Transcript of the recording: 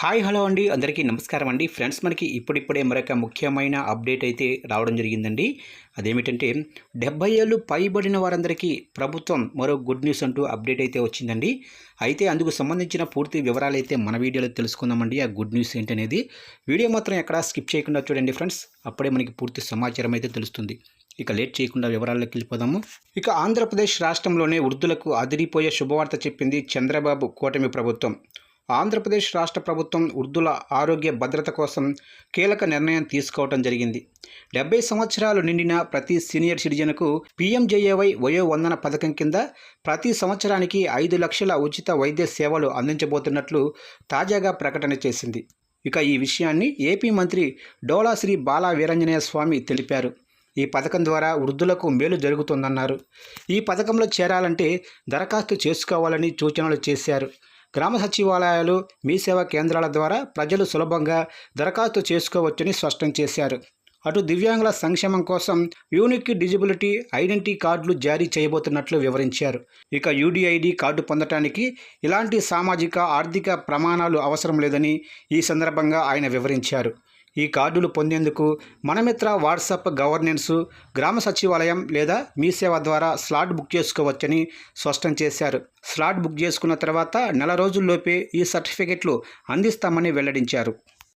Hi hello అండి, అందరికీ నమస్కారం అండి. ఫ్రెండ్స్, మనకి ఇప్పుడిప్పుడే మరొక ముఖ్యమైన అప్డేట్ అయితే రావడం జరిగిందండి. అదేమిటంటే 70 ఏళ్ళు పైబడిన వారందరికీ ప్రభుత్వం మరో గుడ్ న్యూస్ అంటూ అప్డేట్ అయితే వచ్చిందండి. అయితే అందుకు సంబంధించిన పూర్తి వివరాలు అయితే మన వీడియోలో తెలుసుకుందామండి. ఆ గుడ్ న్యూస్ ఏంటనేది వీడియో మాత్రం ఎక్కడా స్కిప్ చేయకుండా చూడండి ఫ్రెండ్స్. అప్పుడే మనకి పూర్తి సమాచారం అయితే తెలుస్తుంది. ఇక లేట్ చేయకుండా వివరాల్లోకి వెళ్ళిపోదాము. ఇక ఆంధ్రప్రదేశ్ రాష్ట్రంలోనే వృద్ధులకు అదిరిపోయే శుభవార్త చెప్పింది చంద్రబాబు కూటమి ప్రభుత్వం. ఆంధ్రప్రదేశ్ రాష్ట్ర ప్రభుత్వం వృద్ధుల ఆరోగ్య భద్రత కోసం కీలక నిర్ణయం తీసుకోవడం జరిగింది. 70 సంవత్సరాలు నిండిన ప్రతి సీనియర్ సిటిజన్కు పీఎంజేఏవై వయోవందన పథకం కింద ప్రతి సంవత్సరానికి 5 లక్షల ఉచిత వైద్య సేవలు అందించబోతున్నట్లు తాజాగా ప్రకటన చేసింది. ఇక ఈ విషయాన్ని ఏపీ మంత్రి డోలా శ్రీ బాలా వీరాంజనేయ స్వామి తెలిపారు. ఈ పథకం ద్వారా వృద్ధులకు మేలు జరుగుతుందన్నారు. ఈ పథకంలో చేరాలంటే దరఖాస్తు చేసుకోవాలని సూచనలు చేశారు. గ్రామ సచివాలయాలు, మీ సేవా కేంద్రాల ద్వారా ప్రజలు సులభంగా దరఖాస్తు చేసుకోవచ్చని స్పష్టం చేశారు. అటు దివ్యాంగుల సంక్షేమం కోసం యూనిక్ డిజిబిలిటీ ఐడెంటిటీ కార్డులు జారీ చేయబోతున్నట్లు వివరించారు. ఇక యూడిఐడి కార్డు పొందటానికి ఇలాంటి సామాజిక ఆర్థిక ప్రమాణాలు అవసరం లేదని ఈ సందర్భంగా ఆయన వివరించారు. ఈ కార్డులు పొందేందుకు మనమిత్ర వాట్సాప్ గవర్నెన్స్, గ్రామ సచివాలయం లేదా మీ సేవ ద్వారా స్లాట్ బుక్ చేసుకోవచ్చని స్పష్టం చేశారు. స్లాట్ బుక్ చేసుకున్న తర్వాత నెల రోజుల్లోపే ఈ సర్టిఫికెట్లు అందిస్తామని వెల్లడించారు.